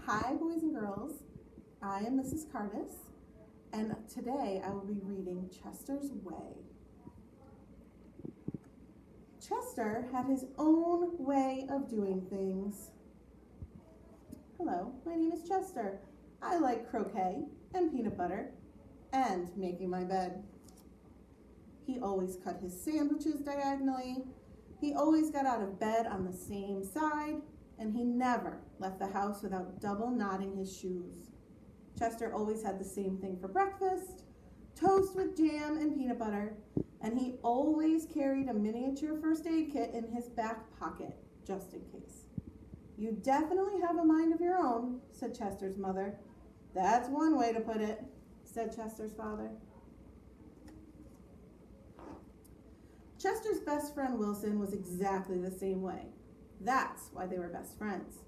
Hi, boys and girls. I am Mrs. Kardys, and today I will be reading Chester's Way. Chester had his own way of doing things. Hello, my name is Chester. I like croquet and peanut butter and making my bed. He always cut his sandwiches diagonally. He always got out of bed on the same side, and he never left the house without double knotting his shoes. Chester always had the same thing for breakfast, toast with jam and peanut butter, and he always carried a miniature first aid kit in his back pocket, just in case. You definitely have a mind of your own, said Chester's mother. That's one way to put it, said Chester's father. Chester's best friend Wilson was exactly the same way. That's why they were best friends.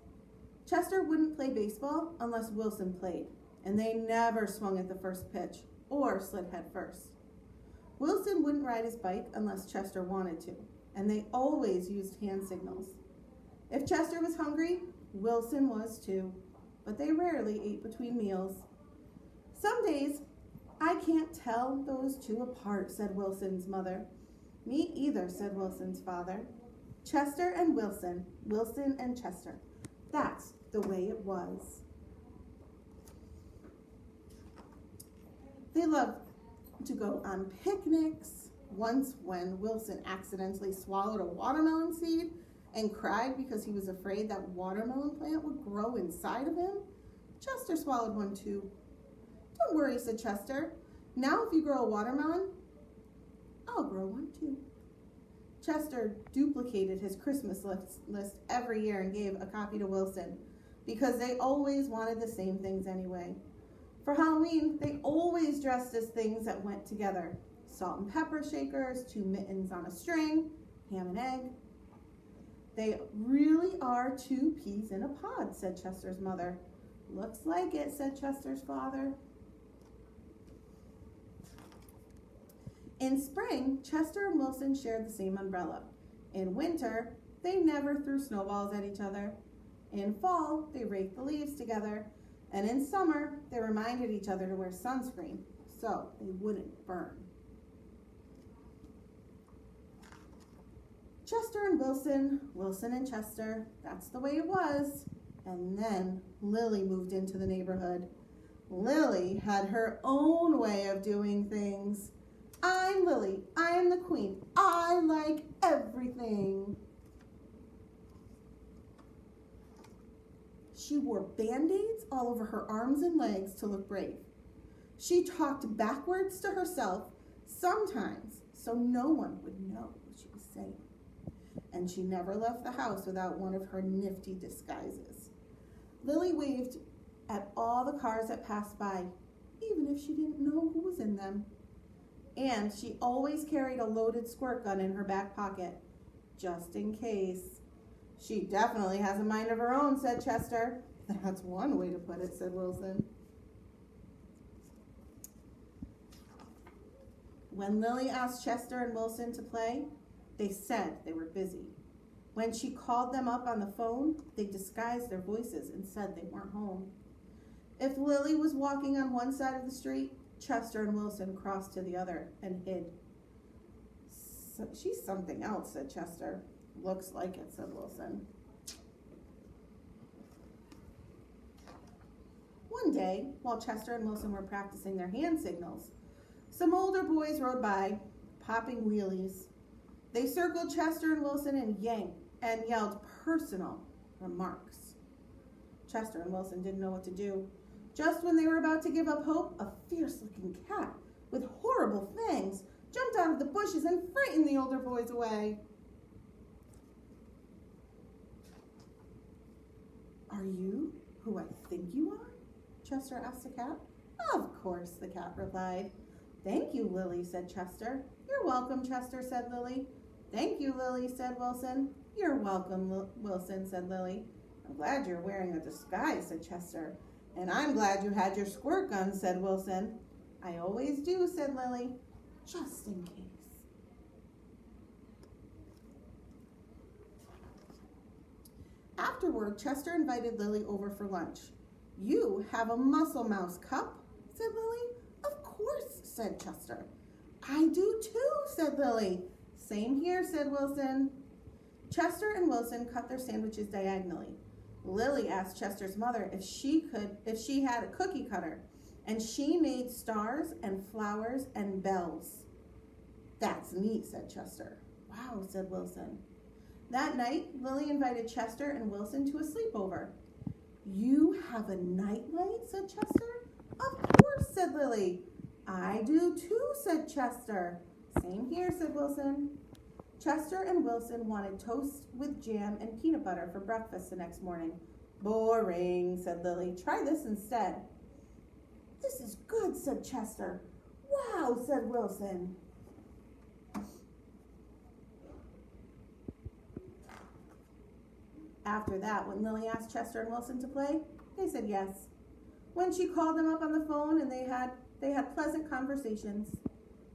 Chester wouldn't play baseball unless Wilson played, and they never swung at the first pitch or slid head first. Wilson wouldn't ride his bike unless Chester wanted to, and they always used hand signals. If Chester was hungry, Wilson was too, but they rarely ate between meals. Some days, I can't tell those two apart, said Wilson's mother. Me either, said Wilson's father. Chester and Wilson, Wilson and Chester. That's the way it was. They loved to go on picnics. Once, when Wilson accidentally swallowed a watermelon seed and cried because he was afraid that watermelon plant would grow inside of him, Chester swallowed one too. Don't worry, said Chester. Now if you grow a watermelon, I'll grow one too. Chester duplicated his Christmas list every year and gave a copy to Wilson because they always wanted the same things anyway. For Halloween, they always dressed as things that went together. Salt and pepper shakers, 2 mittens on a string, ham and egg. They really are 2 peas in a pod, said Chester's mother. Looks like it, said Chester's father. In spring, Chester and Wilson shared the same umbrella. In winter, they never threw snowballs at each other. In fall, they raked the leaves together. And in summer, they reminded each other to wear sunscreen so they wouldn't burn. Chester and Wilson, Wilson and Chester, that's the way it was. And then Lily moved into the neighborhood. Lily had her own way of doing things. I'm Lily, I am the queen, I like everything. She wore band-aids all over her arms and legs to look brave. She talked backwards to herself sometimes so no one would know what she was saying. And she never left the house without one of her nifty disguises. Lily waved at all the cars that passed by, even if she didn't know who was in them. And she always carried a loaded squirt gun in her back pocket, just in case. She definitely has a mind of her own, said Chester. That's one way to put it, said Wilson. When Lily asked Chester and Wilson to play, they said they were busy. When she called them up on the phone, they disguised their voices and said they weren't home. If Lily was walking on one side of the street, Chester and Wilson crossed to the other and hid. She's something else, said Chester. Looks like it, said Wilson. One day, while Chester and Wilson were practicing their hand signals, some older boys rode by, popping wheelies. They circled Chester and Wilson and yanked and yelled personal remarks. Chester and Wilson didn't know what to do. Just when they were about to give up hope, a fierce-looking cat with horrible fangs jumped out of the bushes and frightened the older boys away. Are you who I think you are? Chester asked the cat. Of course, the cat replied. Thank you, Lily, said Chester. You're welcome, Chester, said Lily. Thank you, Lily, said Wilson. You're welcome, Wilson, said Lily. I'm glad you're wearing a disguise, said Chester. And I'm glad you had your squirt gun, said Wilson. I always do, said Lily, just in case. Afterward, Chester invited Lily over for lunch. You have a Muscle Mouse cup, said Lily. Of course, said Chester. I do too, said Lily. Same here, said Wilson. Chester and Wilson cut their sandwiches diagonally. Lily asked Chester's mother if she had a cookie cutter, and she made stars and flowers and bells. That's neat, said Chester. Wow, said Wilson. That night, Lily invited Chester and Wilson to a sleepover. You have a nightlight, said Chester. Of course, said Lily. I do too, said Chester. Same here, said Wilson. Chester and Wilson wanted toast with jam and peanut butter for breakfast the next morning. Boring, said Lily. Try this instead. This is good, said Chester. Wow, said Wilson. After that, when Lily asked Chester and Wilson to play, they said yes. When she called them up on the phone, and they had pleasant conversations.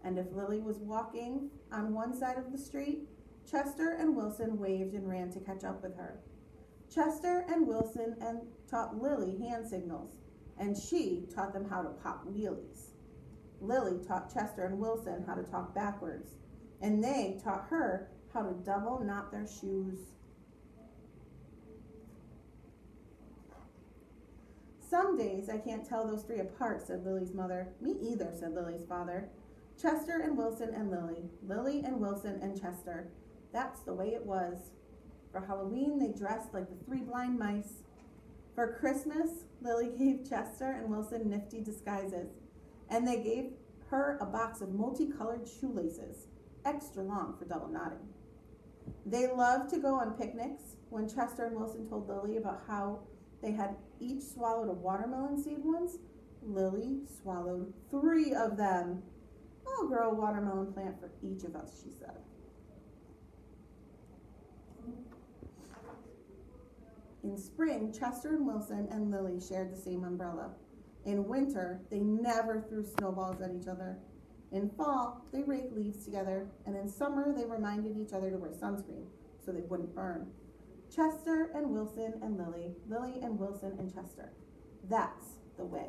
And if Lily was walking on one side of the street, Chester and Wilson waved and ran to catch up with her. Chester and Wilson taught Lily hand signals, and she taught them how to pop wheelies. Lily taught Chester and Wilson how to talk backwards, and they taught her how to double knot their shoes. Some days I can't tell those three apart, said Lily's mother. Me either, said Lily's father. Chester and Wilson and Lily. Lily and Wilson and Chester. That's the way it was. For Halloween, they dressed like the three blind mice. For Christmas, Lily gave Chester and Wilson nifty disguises, and they gave her a box of multicolored shoelaces, extra long for double knotting. They loved to go on picnics. When Chester and Wilson told Lily about how they had each swallowed a watermelon seed once, Lily swallowed 3 of them. I'll grow a watermelon plant for each of us, she said. In spring, Chester and Wilson and Lily shared the same umbrella. In winter, they never threw snowballs at each other. In fall, they raked leaves together, and in summer, they reminded each other to wear sunscreen so they wouldn't burn. Chester and Wilson and Lily, Lily and Wilson and Chester. That's the way.